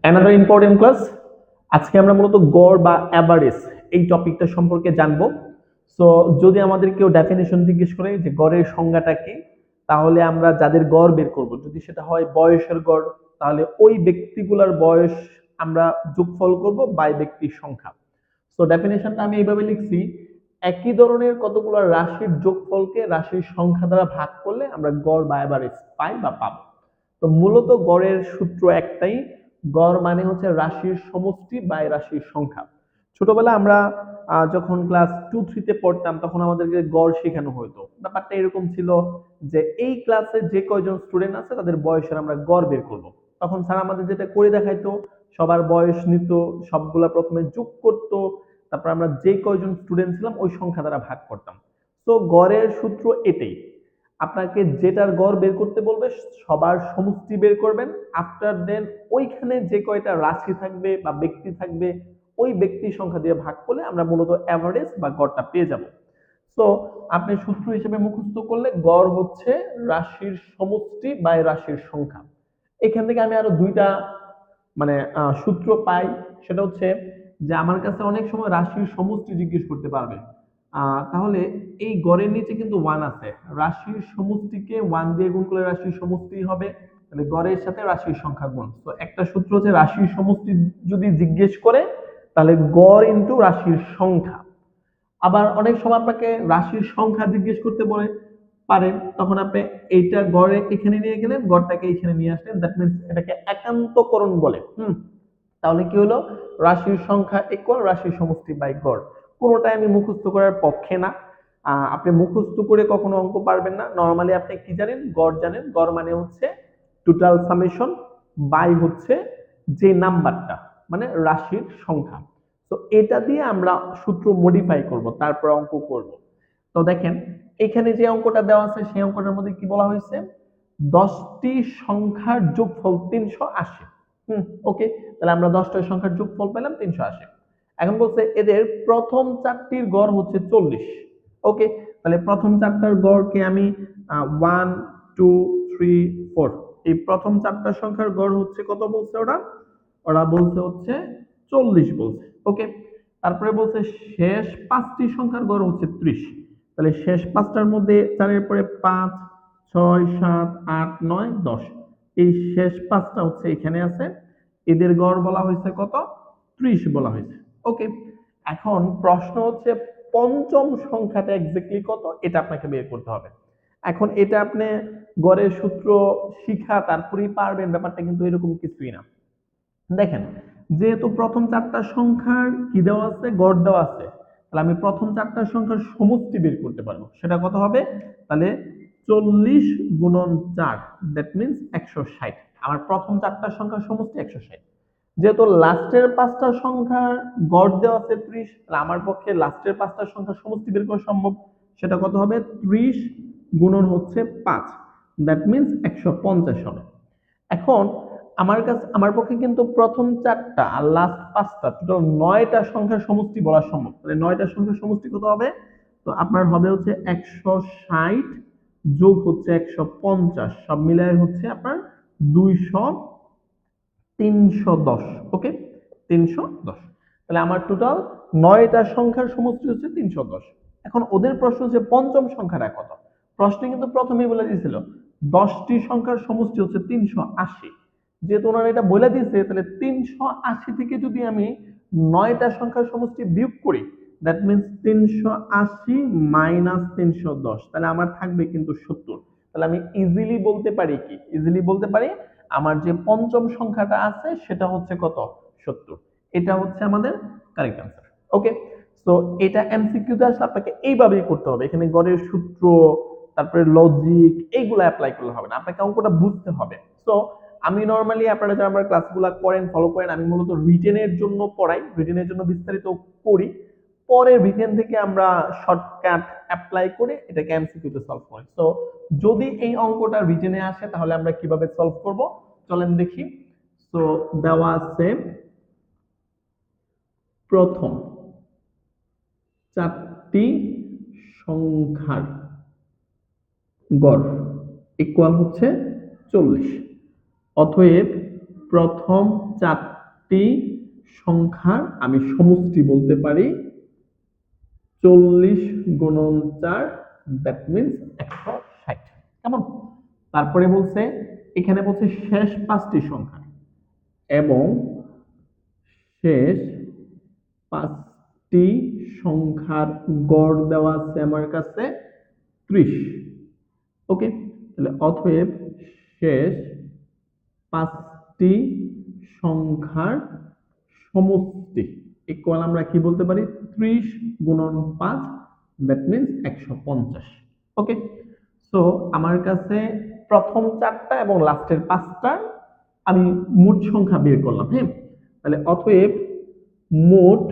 Another important class. আজকে আমরা মূলত গড় বা অ্যাভারেজ এই টপিকটা সম্পর্কে জানবো। সো যদি আমাদের কেউ ডেফিনেশন জিজ্ঞেস করে যে গড়ের সংজ্ঞাটা কি, তাহলে আমরা যাদের গড় বের করব, যদি সেটা হয় বয়সের গড়, তাহলে ওই ব্যক্তিগুলোর বয়স আমরা যোগফল করব বাই ব্যক্তির সংখ্যা। সো ডেফিনেশনটা আমি এইভাবে লিখছি, একই ধরনের কতগুলো রাশির যোগফলকে রাশির সংখ্যা দ্বারা ভাগ করলে আমরা গড় বা অ্যাভারেজ পাই বা পাবো। তো মূলত গড়ের সূত্র একটাই, গড় মানে হচ্ছে রাশির সমষ্টি বাই রাশির সংখ্যা। ছোটবেলা আমরা যখন ক্লাস 2-3 তে পড়তাম তখন আমাদেরকে গড় শেখানো হতো। ব্যাপারটা এরকম ছিল যে এই ক্লাসে যে কয়জন স্টুডেন্ট আছে তাদের বয়সের আমরা গড় বের করব। তখন স্যার আমাদের যেটা করে দেখাইতো, সবার বয়স নিত, সবগুলা প্রথমে যোগ করত, তারপর আমরা যে কয়জন স্টুডেন্ট ছিলাম ওই সংখ্যা দ্বারা ভাগ করতাম। তো গড়ের সূত্র এটাই, আপনাকে যেটার গড় বের করতে বলবে সবার সমষ্টি বের করবেন, আফটার দেন ওইখানে যে কয়টা রাশি থাকবে বা ব্যক্তি থাকবে ওই ব্যক্তির সংখ্যা দিয়ে ভাগ করলে আমরা মূলত অ্যাভারেজ বা গড়টা পেয়ে যাব। তো আপনি সূত্র হিসেবে মুখস্থ করলে গড় হচ্ছে রাশির সমষ্টি বাই রাশির সংখ্যা। এখান থেকে আমি আরো দুইটা মানে সূত্র পাই। সেটা হচ্ছে যে আমার কাছে অনেক সময় রাশির সমষ্টি জিজ্ঞেস করতে পারবে, তাহলে এই গড়ের নিচে কিন্তু ওয়ান আছে, রাশির সমষ্টিকে ওয়ান দিয়ে গুণ করলে রাশির সমষ্টি হবে, তাহলে গড়ের সাথে রাশির সংখ্যা গুণ। তো একটা সূত্র হচ্ছে রাশির সমষ্টি যদি জিজ্ঞেস করে তাহলে গড় ইনটু রাশির সংখ্যা। আবার অনেক সময় আপনাকে রাশির সংখ্যা জিজ্ঞেস করতে বলে পারেন, তখন আপনি এইটা গড়ে এখানে নিয়ে গেলেন, গড়টাকে এখানে নিয়ে আসলেন, দ্যাট মিন্স এটাকে একান্তকরণ বলে। তাহলে কি হলো, রাশির সংখ্যা ইকুয়াল রাশির সমষ্টি বাই গড়। কোনোটাই আমি মুখস্থ করার পক্ষে না। আপনি মুখস্থ করে কখনো অঙ্ক পারবেন না। নরমালি আপনি কি জানেন, গড় জানেন, গড় মানে হচ্ছে টোটাল সামেশন বাই হচ্ছে যে নাম্বারটা, মানে রাশির সংখ্যা। তো এটা দিয়ে আমরা সূত্র মডিফাই করব, তারপর অঙ্ক করব। তো দেখেন এখানে যে অঙ্কটা দেওয়া আছে সেই অঙ্কটার মধ্যে কি বলা হয়েছে, 10টি সংখ্যার যোগফল 380। ওকে, তাহলে আমরা 10টা সংখ্যার যোগফল পেলাম 380। এখন বলছে এদের প্রথম চারটির গড় হচ্ছে 40। ওকে, তাহলে প্রথম চারটার গড়কে আমি 1 2 3 4, এই প্রথম চারটা সংখ্যার গড় হচ্ছে কত বলছে ওরা, ওরা বলছে হচ্ছে 40 বলছে। ওকে, তারপরে বলছে শেষ পাঁচটি সংখ্যার গড় হচ্ছে 30। তাহলে শেষ পাঁচটার মধ্যে 4-এর পরে 5 6 7 8 9 10, এই শেষ পাঁচটা হচ্ছে এখানে আছে, এদের গড় বলা হয়েছে কত, 30 বলা হয়েছে। ওকে, এখন প্রশ্ন হচ্ছে পঞ্চম সংখ্যাটা এক্স্যাক্টলি কত এটা আপনাকে বের করতে হবে। এখন এটা আপনি গড়ের সূত্র শিখা তারপরেই পারবেন, ব্যাপারটা কিন্তু এরকম কিছুই না। দেখেন, যেহেতু প্রথম চারটা সংখ্যার কি দেওয়া আছে, গড় দেওয়া আছে, তাহলে আমি প্রথম চারটা সংখ্যার সমষ্টি বের করতে পারবো। সেটা কত হবে, তাহলে 40 গুণন 4, দ্যাট মিনস 160। আমার প্রথম চারটা সংখ্যার সমষ্টি 160। যেহেতু লাস্টের পাঁচটা সংখ্যার গড় দেওয়া আছে 30, তাহলে আমার পক্ষে লাস্টের পাঁচটা সংখ্যার সমষ্টি বের করা সম্ভব। সেটা কত হবে, 30 গুণন হচ্ছে 5, দ্যাট মিনস 150 হবে। এখন আমার পক্ষে কিন্তু প্রথম চারটা আর লাস্ট পাঁচটা টোটাল 9টা সংখ্যার সমষ্টি বলা সম্ভব। তাহলে 9টা সংখ্যার সমষ্টি কত হবে, তো আপনার হবে হচ্ছে 160 যোগ হচ্ছে 150, সব মিলায় হচ্ছে আপনার 200 310। ওকে, 310। তাহলে আমার টোটাল 9টা সংখ্যার সমষ্টি হচ্ছে 310। এখন ওদের প্রশ্ন হচ্ছে পঞ্চম সংখ্যাটা কত। প্রশ্নে কিন্তু প্রথমেই বলে দিয়েছিল 10টি সংখ্যার সমষ্টি হচ্ছে 380। যেহেতু ওনারা এটা বলে দিয়েছে, তাহলে 380 থেকে যদি আমি 9টা সংখ্যার সমষ্টি বিয়োগ করি, দ্যাট মিনস 380 মাইনাস 310, তাহলে আমার থাকবে কিন্তু 70। তাহলে আমি ইজিলি বলতে পারি কি, ইজিলি বলতে পারি আমার যে পঞ্চম সংখ্যাটা আছে সেটা হচ্ছে কত, 70। এটা হচ্ছে আমাদের কারেক্ট অ্যান্সার। ওকে, তো এটা এমসিকিউতে আসলে আপনাকে এইভাবেই করতে হবে। এখানে গড়ের সূত্র, তারপরে লজিক, এইগুলো অ্যাপ্লাই করলে হবে না, আপনাকে অঙ্কটা বুঝতে হবে। তো আমি নরমালি আপনারা যারা আমার ক্লাসগুলো করেন, ফলো করেন, আমি মূলত রিটেনের জন্য পড়াই, রিটেনের জন্য বিস্তারিত করি, পরে রিটেন থেকে আমরা শর্টকাট অ্যাপ্লাই করে এটাকে এমসিকিউতে সলভ করি। তো যদি এই অঙ্কটা রিটেনে আসে তাহলে আমরা কিভাবে সলভ করব চলেন দেখি। তো দেওয়া আছে প্রথম চারটি সংখ্যার গড় ইকুয়াল হচ্ছে 40, অতএব প্রথম চারটি সংখ্যার আমি সমষ্টি বলতে পারি 40 গুণন 4, দ্যাট মিনস 160। কেমন? তারপরে বলছে এখানে বলছে শেষ পাঁচটি সংখ্যা এবং শেষ পাঁচটি সংখ্যার গড় দেওয়া আছে আমার কাছে 30। ওকে, তাহলে অতএব শেষ পাঁচটি সংখ্যার সমষ্টি ইকুয়াল আমরা কি বলতে পারি 30 গুণন 5, দ্যাট মিনস 150। ওকে, সো আমার কাছে প্রথম চারটা এবং লাস্টের পাঁচটা আমি মোট সংখ্যা বের করলাম। হ্যাঁ, তাহলে অতএব মোট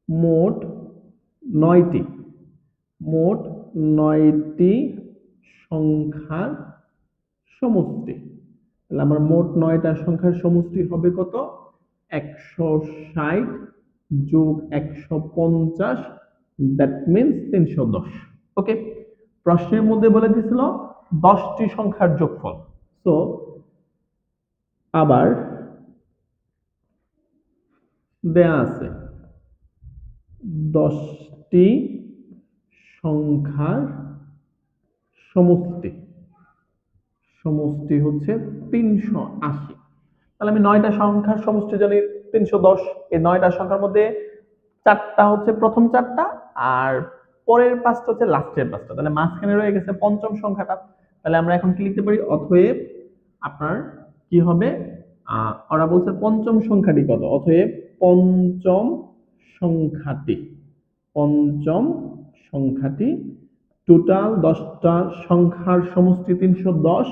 মোট 9টি মোট 9টি সংখ্যার সমষ্টি। তাহলে আমার মোট 9টা সংখ্যার সমষ্টি হবে কত? 160 যোগ 150, দ্যাট মিনস 310। ওকে, প্রশ্নের মধ্যে বলে দিয়েছিল 10টি সংখ্যার যোগফল। সো আবার দেয়া আছে 10টি সংখ্যার সমষ্টি সমষ্টি হচ্ছে 380। তাহলে আমি 9টা সংখ্যার সমষ্টি জানি 310। এই 9টা সংখ্যার মধ্যে চারটা হচ্ছে প্রথম চারটা আর পরের পাঁচটা হচ্ছে লাস্টের পাঁচটা, তাহলে মাঝখানে রয়ে গেছে পঞ্চম সংখ্যাটা। তাহলে আমরা এখন কি লিখতে পারি? অতএব আপনার কি হবে? ওরা বলছে পঞ্চম সংখ্যাটি কত, অতএব পঞ্চম সংখ্যাটি পঞ্চম সংখ্যাটি টোটাল 10টা সংখ্যার সমষ্টি 310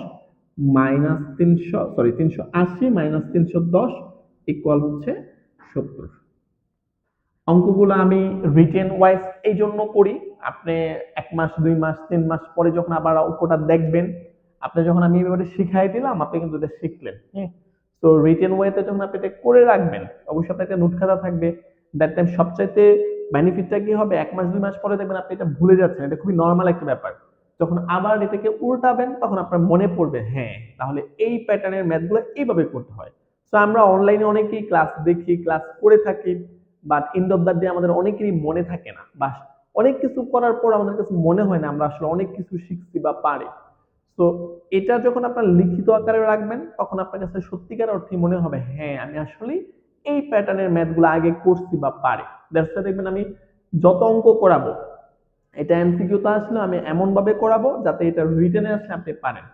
মাইনাস 380 মাইনাস 310 ইকুয়াল হচ্ছে 70। অঙ্কগুলো আমি রিটেন ওয়াইজ এই জন্য করি, আপনি 1 মাস 2 মাস 3 মাস পরে যখন আবার অঙ্কটা দেখবেন, আপনি যখন আমি এভাবে শিখাই দিলাম আপনি কিন্তু এটা শিখলেন। হ্যাঁ, তো রিটেন ওয়েতে যখন আপনি এটা করে রাখবেন অবশ্যই আপনার একটা নোট খাতা থাকবে। দ্যাট টাইম সবচাইতে বেনিফিটটা কি হবে? 1 মাস 2 মাস পরে দেখবেন আপনি এটা ভুলে যাচ্ছেন, এটা খুবই নর্মাল একটা ব্যাপার। যখন আবার এটাকে উল্টাবেন তখন আপনার মনে পড়বে, হ্যাঁ তাহলে এই প্যাটার্নের ম্যাথগুলো এইভাবে করতে হয়। তো আমরা অনলাইনে অনেকেই ক্লাস দেখি, ক্লাস করে থাকি, but end of the day আমাদের অনেকেরই মনে থাকে না, বা অনেক কিছু করার পর আমাদের কাছে মনে হয় না আমরা আসলে অনেক কিছু শিখছি বা পারি। তো এটা যখন আপনার লিখিত আকারে রাখবেন তখন আপনার কাছে সত্যিকার অর্থে মনে হবে, হ্যাঁ আমি আসলে এই প্যাটার্নের ম্যাথগুলো আগে করছি বা পারি। দ্যাটস ওয়াই দেখবেন আমি যত অঙ্ক করাবো এটা এমসিকিউতে আসলে আমি এমন ভাবে করাবো যাতে এটা রিটেনে আসলে আপনি পারেন।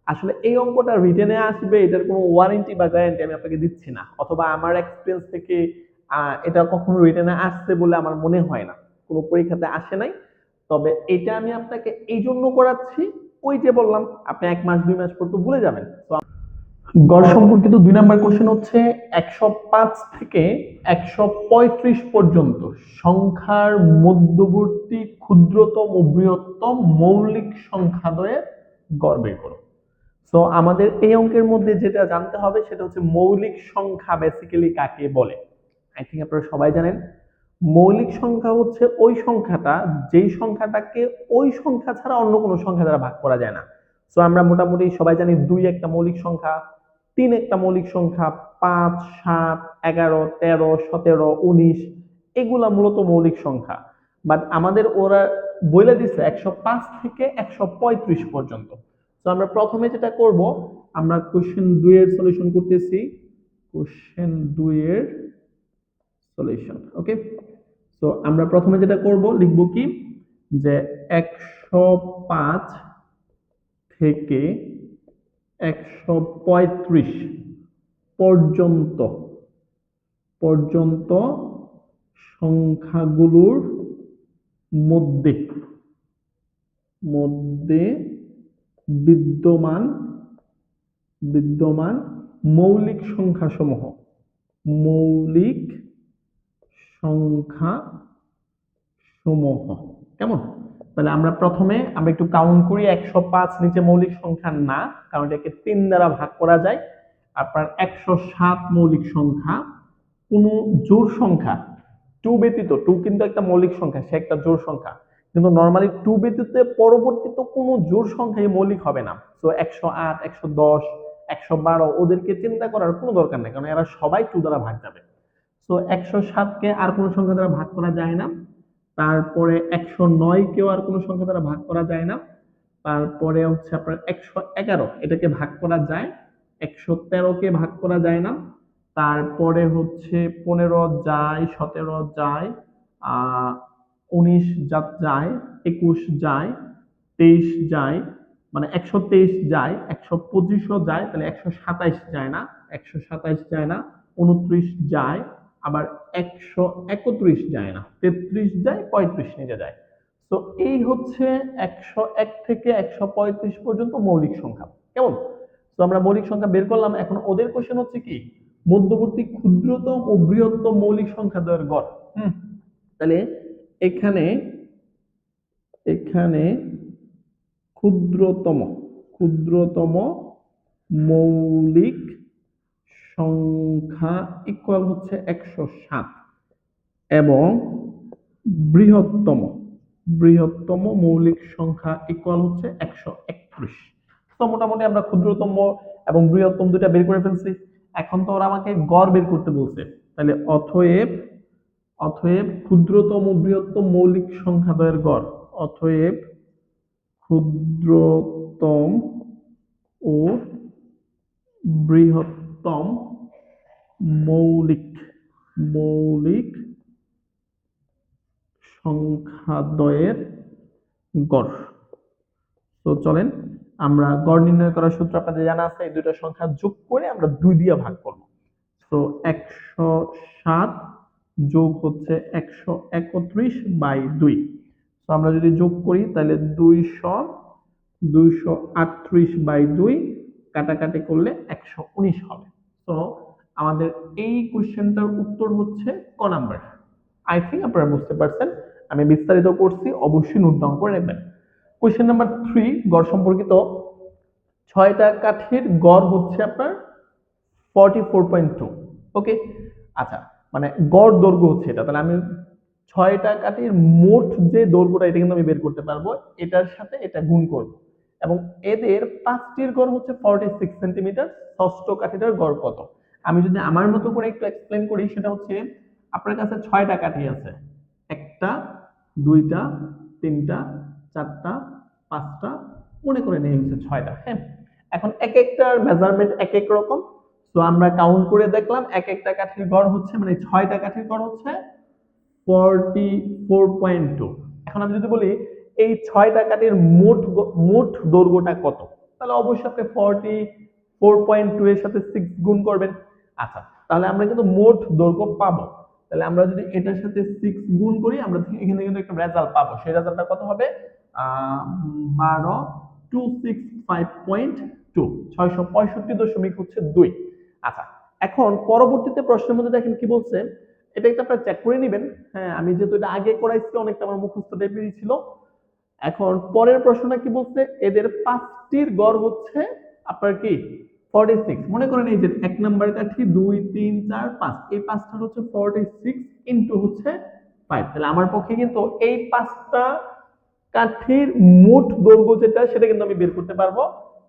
আসলে এই অঙ্কটা রিটেনে আসবে এটার কোনো ওয়ারেন্টি বা গ্যারান্টি আমি আপনাকে দিচ্ছি না, অথবা আমার এক্সপিরিয়েন্স থেকে এটা কখনো রিটেনে আসছে বলে আমার মনে হয় না, কোনো পরীক্ষাতে আসে নাই। তবে এটা আমি আপনাকে এই জন্য করাচ্ছি, ওই যে বললাম আপনি 1 মাস 2 মাস পর তো ভুলে যাবেন। তো গড় সম্পর্কিত 2 নাম্বার কোশ্চেন হচ্ছে 105 থেকে 135 পর্যন্ত সংখ্যার মধ্যবর্তী ক্ষুদ্রতম ও বৃহত্তম মৌলিক সংখ্যাদ্বয়ের গড় বের করো। সো আমাদের এই অঙ্কের মধ্যে যেটা জানতে হবে সেটা হচ্ছে মৌলিক সংখ্যা বেসিক্যালি কাকে বলে। আই থিঙ্ক আপনারা সবাই জানেন মৌলিক সংখ্যা হচ্ছে ওই সংখ্যাটা যেই সংখ্যাটাকে ওই সংখ্যা ছাড়া অন্য কোনো সংখ্যা দ্বারা ভাগ করা যায় না। সো আমরা মোটামুটি সবাই জানি 2 একটা মৌলিক সংখ্যা, 3 একটা মৌলিক সংখ্যা, 5 7 11 13 17 19 এগুলা মূলত মৌলিক সংখ্যা। বাট আমাদের ওরা বলে দিচ্ছে 105 থেকে 135 পর্যন্ত। তো আমরা প্রথমে যেটা করব, আমরা কোশ্চেন 2 এর সলিউশন করতেছি, কোশ্চেন 2 এর সলিউশন। ওকে, তো আমরা প্রথমে যেটা করব লিখব কি যে 105 থেকে 135 পর্যন্ত পর্যন্ত সংখ্যাগুলোর মধ্যে মধ্যে বিদ্যমান বিদ্যমান মৌলিক সংখ্যাসমূহ মৌলিক সংখ্যা সমূহ। কেমন? তাহলে আমরা প্রথমে আমরা একটু কাউন্ট করি। 105 নিচে মৌলিক সংখ্যা না, কারণ এটাকে 3 দ্বারা ভাগ করা যায়। আপনার 107 মৌলিক সংখ্যা, কোন জোড় সংখ্যা 2 ব্যতীত, 2 কিন্তু একটা মৌলিক সংখ্যা, সে একটা জোড় সংখ্যা, কিন্তু নরমালি 2 ব্যতীত পরবর্তীতে কোনো জোড় সংখ্যাই মৌলিক হবে না। তো 108 110 112 ওদেরকে চিন্তা করার কোনো দরকার নেই, কারণ এরা সবাই 2 দ্বারা ভাগ যাবে। তো 107 কে আর কোনো সংখ্যা দ্বারা ভাগ করা যায় না। তারপরে 109 কেও আর কোনো সংখ্যা দ্বারা ভাগ করা যায় না। তারপরে হচ্ছে আপনার 111 এটাকে ভাগ করা যায়, 113 কে ভাগ করা যায় না। তারপরে হচ্ছে 15 যায়, 17 যায়, 19 যায়, 21 যায়, 23 যায়, মানে 123 যায়, 125ও যায়, তাহলে 127 যায় না, 127 যায় না, 29 যায়, আবার 131 যায় না, 33 যায়, 35 নিচে যায়। তো এই হচ্ছে 101 থেকে 135 পর্যন্ত মৌলিক সংখ্যা। কেমন? তো আমরা মৌলিক সংখ্যা বের করলাম। এখন ওদের কোশ্চেন হচ্ছে কি, মধ্যবর্তী ক্ষুদ্রতম ও বৃহত্তম মৌলিক সংখ্যা দ্বয়ের গড়। তাহলে এখানে এখানে ক্ষুদ্রতম ক্ষুদ্রতম মৌলিক সংখ্যা ইকুয়াল হচ্ছে 107 এবং বৃহত্তম বৃহত্তম মৌলিক সংখ্যা ইকুয়াল হচ্ছে 131। তো মোটামুটি আমরা ক্ষুদ্রতম এবং বৃহত্তম দুইটা বের করে ফেলছি। এখন তো ওরা আমাকে গড় বের করতে বলছে, তাহলে অতএব অতএব ক্ষুদ্রতম বৃহত্তম মৌলিক সংখ্যা দ্বয়ের গড়, অতএব ক্ষুদ্রতম ও বৃহত্তম মৌলিক মৌলিক সংখ্যাদ্বয়ের গড়। তো চলেন আমরা গড় নির্ণয় করার সূত্র আপনাদের জানা আছে, এই দুটো সংখ্যা যোগ করে আমরা 2 দিয়ে ভাগ করব। তো 107 যোগ হচ্ছে 131/2। তো আমরা যদি যোগ করি তাহলে 238/2 কাটাকাটি করলে 119 হবে। তো আমাদের এই কোশ্চেনটার উত্তর হচ্ছে ক নাম্বার। আই থিঙ্ক আপনারা বুঝতে পারছেন, আমি বিস্তারিত করছি, অবশ্যই নোট ডাউন করে নেবেন। কোশ্চেন নাম্বার 3 গড় সম্পর্কিত। 6টা কাঠির গড় হচ্ছে আপনার 44.2। ওকে, আচ্ছা, মানে গড় দৈর্ঘ্য হচ্ছে এটা। তাহলে আমি 6টা কাঠির মোট যে দৈর্ঘ্যটা এটা কিন্তু আমি বের করতে পারবো, এটার সাথে এটা গুণ করব এবং এদের 5টির গড় হচ্ছে 46 সেন্টিমিটার। ষষ্ঠ কাঠিটার গড় কত? আমি যদি আমার মতো করে একটু এক্সপ্লেন করি, সেটা হচ্ছে আপনার কাছে 6টা কাঠি আছে, একটা, দুইটা, তিনটা, চারটা, পাঁচটা, মনে করে নেই হচ্ছে 6টা। হ্যাঁ, এখন এক একটার মেজারমেন্ট এক এক রকম। তো আমরা কাউন্ট করে দেখলাম এক একটা কাঠির গড় হচ্ছে, মানে 6টা কাঠির গড় হচ্ছে 44.2। এখন আমি যদি বলি এই 6টা কাঠির মোট মোট দৈর্ঘ্যটা কত, তাহলে অবশ্যই আপনি 44.2 এর সাথে 6 গুণ করবেন। আচ্ছা, তাহলে আমরা কিন্তু মোট দৈর্ঘ্য পাবো। তাহলে আমরা যদি এটার সাথে 6 গুণ করি, আমরা এখানে কিন্তু একটা রেজাল্ট পাবো। সেই রেজাল্টটা কত হবে? 12265.2, 665.2। আচ্ছা, এখন পরবর্তীতে প্রশ্নের মধ্যে দেখেন কি বলছে, এটা একটা আপনারা চেক করে নেবেন। হ্যাঁ, আমি যেহেতু এটা আগে করাইছি, অনেকটা আমার মুখস্থ টাইপেরই ছিল। এখন পরের প্রশ্নটা কি বলছে, এদের 5টির গড় হচ্ছে আপনার কি 46। মনে করেন এই যে 1 নাম্বার কাঠি, 2 3 4 5, এই 5টার হচ্ছে 46 ইনটু হচ্ছে 5। তাহলে আমার পক্ষে কিন্তু এই 5টা কাঠির মোট দৈর্ঘ্য যেটা, সেটা কিন্তু আমি বের করতে পারবো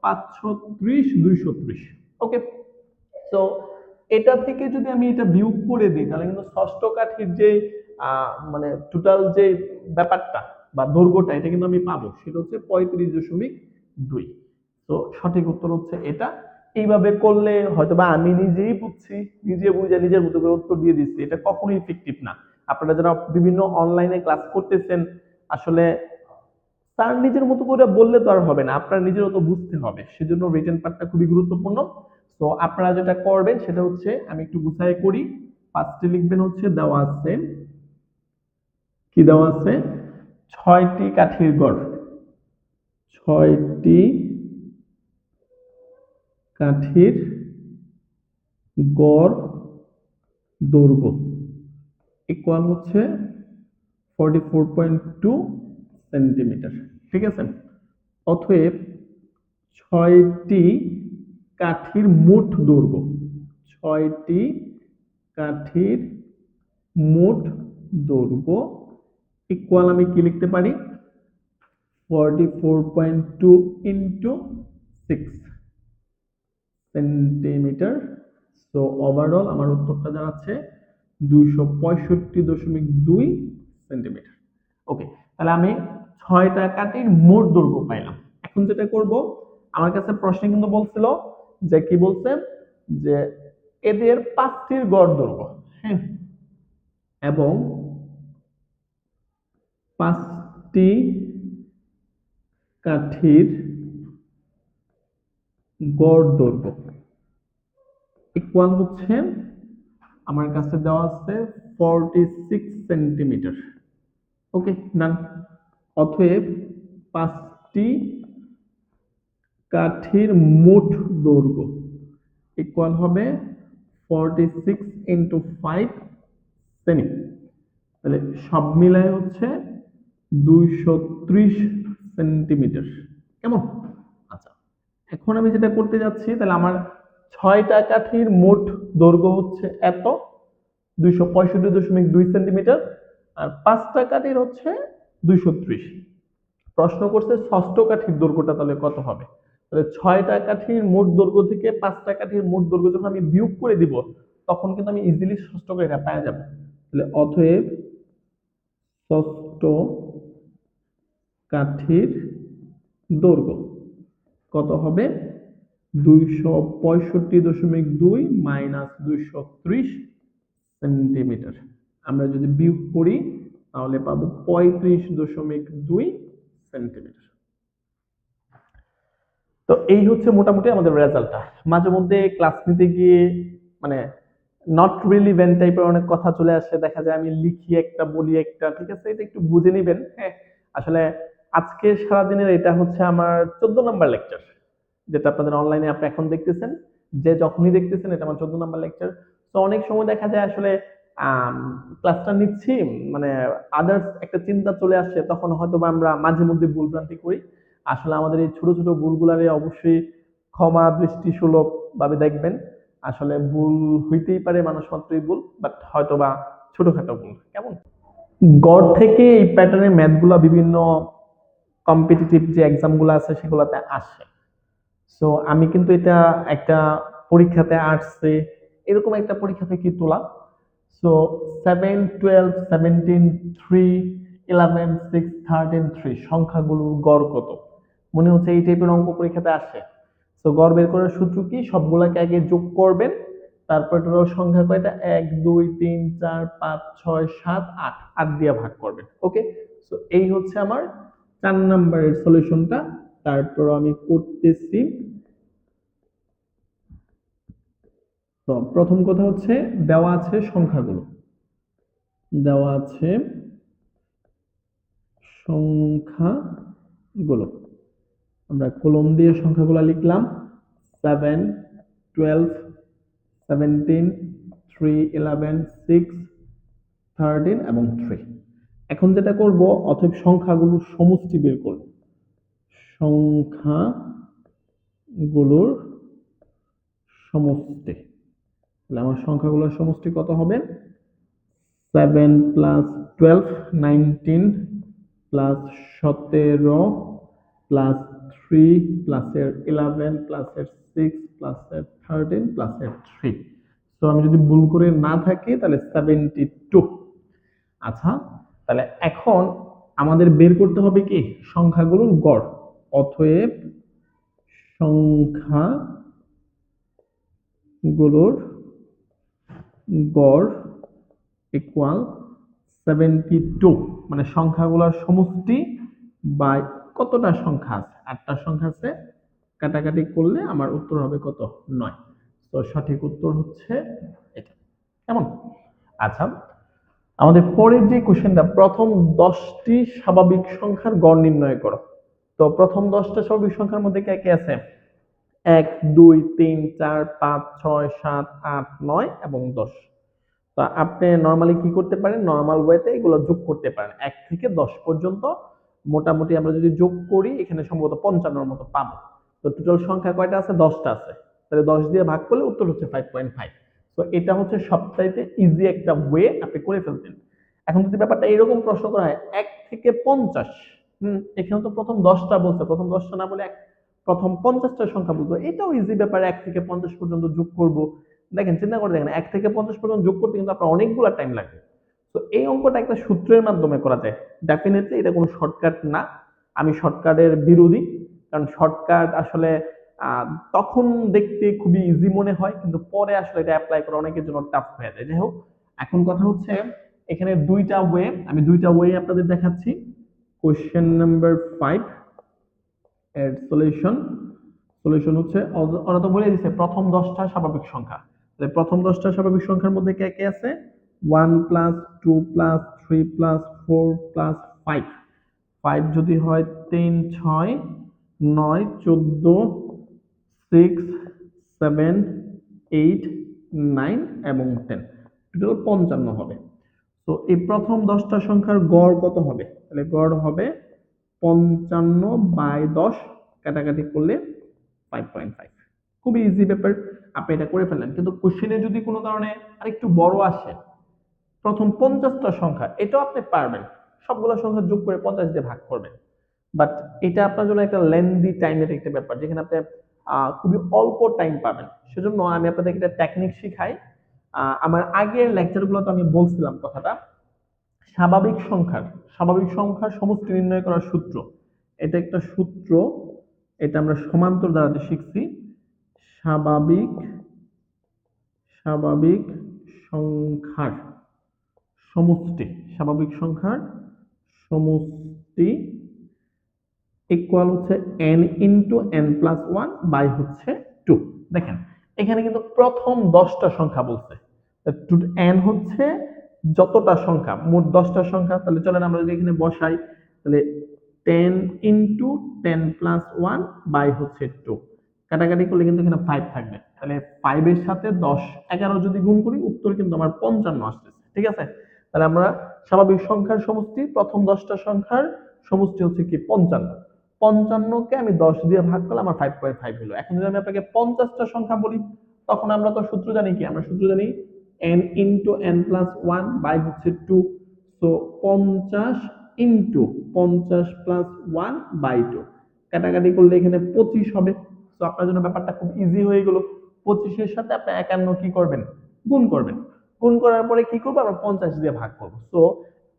530/230। ওকে, তো এটা থেকে যদি আমি এটা বিয়োগ করে দিই, তাহলে কিন্তু ষষ্ঠ কাঠির যে মানে টোটাল যে ব্যাপারটা বা দৈর্ঘ্যটা, এটা কিন্তু আমি পাবো, সেটা হচ্ছে 35.2। তো সঠিক উত্তর হচ্ছে এটা। এইভাবে করলে হয়তোবা আমি নিজেই বুঝছি, নিজে বুঝে নিজের মতো করে উত্তর দিয়ে দিচ্ছি, এটা কখনোই ইফেক্টিভ না। আপনারা যারা বিভিন্ন অনলাইনে ক্লাস করতেছেন, আসলে তার নিজের মতো করে বললে তো আর হবে না, আপনার নিজের মতো বুঝতে হবে। সেজন্য রিটেন পার্টটা খুবই গুরুত্বপূর্ণ। তো আপনারা যেটা করবেন সেটা হচ্ছে, আমি একটু গুছাই করি। ফার্স্টে লিখবেন হচ্ছে দেওয়া আছে, কি দেওয়া আছে, 6টি কাঠির গড়, 6টি কাঠির গড় দৈর্ঘ্য ইকুয়াল হচ্ছে 44.2 সেন্টিমিটার। ঠিক আছে, অতএব 6টি কাঠির মোট দৈর্ঘ্য, 6টি কাঠির মোট দৈর্ঘ্য ইকুয়াল আমি কি লিখতে পারি, 44.2 ইন্টু 6। সেন্টিমিটার। সো ওভারঅল আমার উত্তরটা দাঁড়াচ্ছে 265.2 সেন্টিমিটার। ওকে, তাহলে আমি 6টা কাঠির মোট দৈর্ঘ্য পাইলাম। এখন যেটা করব, আমার কাছে প্রশ্নে কিন্তু বলছিল যে কি বলছে, যে এদের 5টির গড় দৈর্ঘ্য, হ্যাঁ, এবং 5টি কাঠির গড় দৈর্ঘ্য ইকুয়াল হচ্ছে, আমার কাছে দেওয়া আছে 46 সেন্টিমিটার। ওকে, ডান। অতএব 5টি কাঠির মোট দৈর্ঘ্য ইকুয়াল হবে 46 ইন্টু 5 সেমি। তাহলে সব মিলায় হচ্ছে 230 সেন্টিমিটার। কেমন? আচ্ছা, এখন আমি যেটা করতে যাচ্ছি, তাহলে আমার 6টা কাঠির মোট দৈর্ঘ্য হচ্ছে এত, 265.2 সেন্টিমিটার, আর 5টা কাঠির হচ্ছে 230। প্রশ্ন করছে ষষ্ঠ কাঠির দৈর্ঘ্যটা তাহলে কত হবে। তাহলে 6টা কাঠির মোট দৈর্ঘ্য থেকে 5টা কাঠির মোট দৈর্ঘ্য যখন আমি বিয়োগ করে দিব, তখন কিন্তু আমি ইজিলি ষষ্ঠ কাঠিটা পেয়ে যাব। তাহলে অতএব ষষ্ঠ কাঠির দৈর্ঘ্য কত হবে, 265.2 মাইনাস 230 সেন্টিমিটার। আমরা যদি বিয়োগ করি তাহলে পাবো 35.2 সেন্টিমিটার। তো এই হচ্ছে মোটামুটি আমাদের রেজাল্টটা। মাঝে মধ্যে ক্লাস নিতে গিয়ে মানে নট রিলিভেন্ট টাইপের অনেক কথা চলে আসে, দেখা যায় আমি লিখি একটা বলি একটা, ঠিক আছে, এটা একটু বুঝে নিবেন। হ্যাঁ, আসলে আজকে সারাদিনের এটা হচ্ছে আমার 14 নম্বর লেকচার, যেটা আপনাদের অনলাইনে আপনি এখন দেখতেছেন, যে যখনই দেখতেছেন এটা আমার 14 নম্বর লেকচার। তো অনেক সময় দেখা যায় আসলে ক্লাসটা নিচ্ছি, মানে আদার্স একটা চিন্তা চলে আসে, তখন হয়তো বা আমরা মাঝে মধ্যে ভুলভ্রান্তি করি। আসলে আমাদের এই ছোট ছোট ভুলগুলারে অবশ্যই ক্ষমা দৃষ্টি সুলভ ভাবে দেখবেন। আসলে ভুল হইতেই পারে, মানুষ মাত্রই ভুল, বাট হয়তো বা ছোটখাটো ভুল। কেমন? গড় থেকে এই প্যাটার্নের ম্যাথগুলা বিভিন্ন কম্পিটিটিভ যে এক্সামগুলো আছে সেগুলোতে আসে। সো আমি কিন্তু এটা একটা পরীক্ষাতে আসছে, এরকম একটা পরীক্ষা থেকে তোলা। সো 7, 12, 17, 3, 11, 6, 13, 3 সংখ্যাগুলোর গড় কত? মনে হচ্ছে এই টাইপের অঙ্ক পরীক্ষাতে আসে। তো গড় বের করার সূত্র কি, সবগুলাকে আগে যোগ করবেন, তারপর টোটাল সংখ্যা কয়টা, 1, 2, 3, 4, 5, 6, 7, 8, 8 দিয়ে ভাগ করবেন। ওকে, সো এই হচ্ছে আমার 4 নম্বরের সলিউশনটা। তারপর আমি করতেছি। তো প্রথম কথা হচ্ছে, দেওয়া আছে সংখ্যাগুলো, দেওয়া আছে সংখ্যাগুলো, আমরা কলম দিয়ে সংখ্যাগুলো লিখলাম, 7, 12, 17, 3, 11, 6, 13 এবং 3। এখন যেটা করব, অতএব সংখ্যাগুলোর সমষ্টি বের করব। সংখ্যাগুলোর সমষ্টি, তাহলে আমার সংখ্যাগুলোর সমষ্টি কত হবে, 7 প্লাস 12, 19 প্লাস 17 প্লাস 3 প্লাসের 11 প্লাসের 6 প্লাসের 13 প্লাসের 3। তো আমি যদি ভুল করে না থাকি তাহলে 72। আচ্ছা, তাহলে এখন আমাদের বের করতে হবে কি, সংখ্যাগুলোর গড়। অতএব সংখ্যাগুলোর গড় ইকুয়াল 72, মানে সংখ্যাগুলোর সমষ্টি বাই কতটা সংখ্যা আছে, 8টা সংখ্যা আছে, কাটাকাটি করলে আমার উত্তর হবে কত, 9। তো সঠিক উত্তর হচ্ছে এটা। কেমন? আচ্ছা, আমাদের পরের যে কোশ্চেনটা, প্রথম 10টি স্বাভাবিক সংখ্যার গড় নির্ণয় করো। তো প্রথম 10টা স্বাভাবিক সংখ্যার মধ্যে কে কে আছে, 1, 2, 3, 4, 5, 6, 7, 8, 9 এবং 10। তো আপনি নরমালি কি করতে পারেন, নরমাল ওয়েতে এগুলো যোগ করতে পারেন 1 থেকে 10 পর্যন্ত। মোটামুটি আমরা যদি যোগ করি এখানে সম্ভবত 55-এর মতো পাবো। তো টোটাল সংখ্যা কয়টা আছে, 10টা আছে, তাহলে 10 দিয়ে ভাগ করলে উত্তর হচ্ছে 5.5। তো এটা হচ্ছে সবচাইতে ইজি একটা ওয়ে, আপনি করে ফেলতেন। এখন যদি ব্যাপারটা এরকম প্রশ্ন করা হয় 1 থেকে 50, এখানে তো প্রথম 10টা বলছে, প্রথম 10টা না বলে প্রথম 50টা সংখ্যা বলবো, এটাও ইজি ব্যাপার। 1 থেকে 50 পর্যন্ত যোগ করব। দেখেন, চিন্তা করে দেখেন, 1 থেকে 50 পর্যন্ত যোগ করতে কিন্তু আপনার অনেকগুলো টাইম লাগবে। তো এই অঙ্কটা একটা সূত্রের মাধ্যমে করা যায়। ডেফিনেটলি এটা কোনো শর্টকাট না। আমি শর্টকাটের বিরোধী, কারণ শর্টকাট আসলে আহ, তখন দেখতে খুবই ইজি মনে হয়, কিন্তু পরে আসলে এটা অ্যাপ্লাই করা অনেকের জন্য টাফ হয়ে যায়। যাই হোক, এখন কথা হচ্ছে এখানে দুইটা ওয়ে, আমি দুইটা ওয়ে আপনাদের দেখাচ্ছি। কোশ্চেন নাম্বার 5 এর সলিউশন। সলিউশন হচ্ছে, ওরা তো বলে দিচ্ছে প্রথম 10টা স্বাভাবিক সংখ্যা। তাহলে প্রথম 10টা স্বাভাবিক সংখ্যার মধ্যে কে কে আছে? 1 প্লাস 2 প্লাস 3 প্লাস 4 প্লাস 5। 5 যদি হয় 3 6 9 14 6 7 8 9 এবং 10, টোটাল 55 হবে। তো এই প্রথম 10টা সংখ্যার গড় কত হবে? তাহলে গড় হবে 55/10, কাটাকাটি করলে 5.5। খুবই ইজি ব্যাপার, আপনি এটা করে ফেললেন। কিন্তু কোশ্চেনে যদি কোনো কারণে আরেকটু বড় আসে, প্রথম 50টা সংখ্যা, এটাও আপনি পারবেন, সবগুলো সংখ্যা যোগ করে 50 দিয়ে ভাগ করবেন। বাট এটা আপনার জন্য একটা লেন্দি টাইমের একটা ব্যাপার, যেখানে আপনি খুবই অল্প টাইম পাবেন। সেজন্য আমি আপনাদেরকে একটা টেকনিক শিখাই। আমার আগের লেকচারগুলোতে আমি বলছিলাম কথাটা, স্বাভাবিক সংখ্যার স্বাভাবিক সংখ্যার সমষ্টি নির্ণয় করার সূত্র। এটা একটা সূত্র, এটা আমরা সমান্তর দ্বারাতে শিখছি। স্বাভাবিক স্বাভাবিক সংখ্যার সমষ্টি, স্বাভাবিক সংখ্যার সমষ্টি ইকুয়াল হচ্ছে n into n plus 1 by হচ্ছে 2। দেখেন, এখানে কিন্তু প্রথম 10টা সংখ্যা বলছে। n হচ্ছে যতটা সংখ্যা, মোট 10টা সংখ্যা। তাহলে চলেন আমরা যদি এখানে বসাই, তাহলে 10 ইন্টু 10 প্লাস 1 বাই হচ্ছে 2, কাটাকাটি করলে কিন্তু এখানে 5 থাকবে। তাহলে 5 এর সাথে 10 11 যদি গুণ করি, উত্তর কিন্তু আমার 55 আসতেছে। ঠিক আছে? তাহলে আমরা স্বাভাবিক সংখ্যার সমষ্টি, প্রথম 10টা সংখ্যার সমষ্টি হচ্ছে কি 55। 55কে আমি 10 দিয়ে ভাগ করলে আমার 5.5 হলো। এখন যদি আমি আপনাকে 50টা সংখ্যা বলি, তখন আমরা তো সূত্র জানি কি? আমরা সূত্র জানি n into n plus 1 by হচ্ছে 2। সো 50 ইন্টু 50 প্লাস 1 বাই 2, কাটাকাটি করলে এখানে 25 হবে। তো আপনার জন্য ব্যাপারটা খুব ইজি হয়ে গেল। 25 এর সাথে আপনি 51 কি করবেন? গুণ করবেন। গুণ করার পরে কি করবো? আমরা 50 দিয়ে ভাগ করবো। তো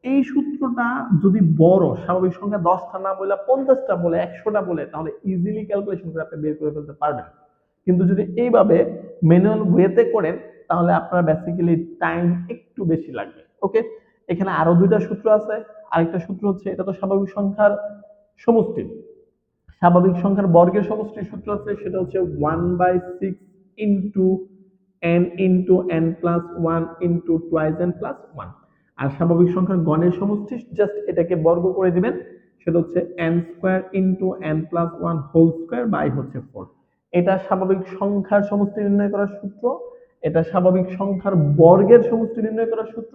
এই সূত্রটা যদি বড় স্বাভাবিক সংখ্যা 10টা না বলে 50টা বলে 100টা বলে, তাহলে ইজিলি ক্যালকুলেশন করে আপনি বের করে ফেলতে পারবেন। কিন্তু যদি এইভাবে ম্যানুয়াল ওয়েতে করেন, তাহলে আপনার বেসিক্যালি টাইম একটু বেশি লাগবে। ওকে, এখানে আরো দুইটা সূত্র আছে। আরেকটা সূত্র হচ্ছে, এটা তো স্বাভাবিক সংখ্যার সমষ্টি, স্বাভাবিক সংখ্যার বর্গের সমষ্টির সূত্র আছে, সেটা হচ্ছে 1/6 into n into n plus 1 into twice n plus 1। আর স্বাভাবিক সংখ্যার গণের সমষ্টি, জাস্ট এটাকে বর্গ করে দিবেন, সেটা হচ্ছে n square into n plus 1 whole square by হচ্ছে 4। এটা স্বাভাবিক সংখ্যার সমষ্টি নির্ণয় করার সূত্র, এটা স্বাভাবিক সংখ্যার বর্গের সমষ্টি নির্ণয় করার সূত্র,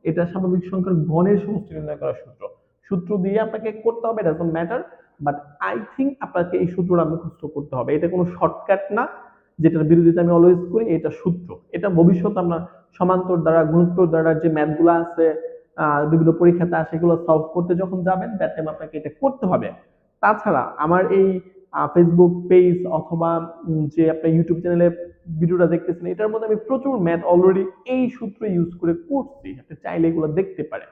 এটা স্বাভাবিক সংখ্যার গণের সমষ্টি নির্ণয় করার সূত্র। সূত্র দিয়ে আপনাকে করতে হবে, doesn't matter, but I think আপনাকে এই সূত্রটা মুখস্থ করতে হবে। এটা কোনো শর্টকাট না, যেটার বিরোধিতা আমি অলওয়েজ করি। এটা সূত্র, এটা ভবিষ্যৎ আমরা সমান্তর দ্বারা, গুণোত্তর দ্বারা যে ম্যাথগুলো আছে, বিভিন্ন পরীক্ষাতে আসে, এগুলো সলভ করতে যখন যাবেন, দ্যাট টাইম আপনাকে এটা করতে হবে। তাছাড়া আমার এই ফেসবুক পেজ অথবা যে আপনার ইউটিউব চ্যানেলে ভিডিওটা দেখতেছেন, এটার মধ্যে আমি প্রচুর ম্যাথ অলরেডি এই সূত্র ইউজ করে করছি। আপনি চাইলে এগুলো দেখতে পারেন।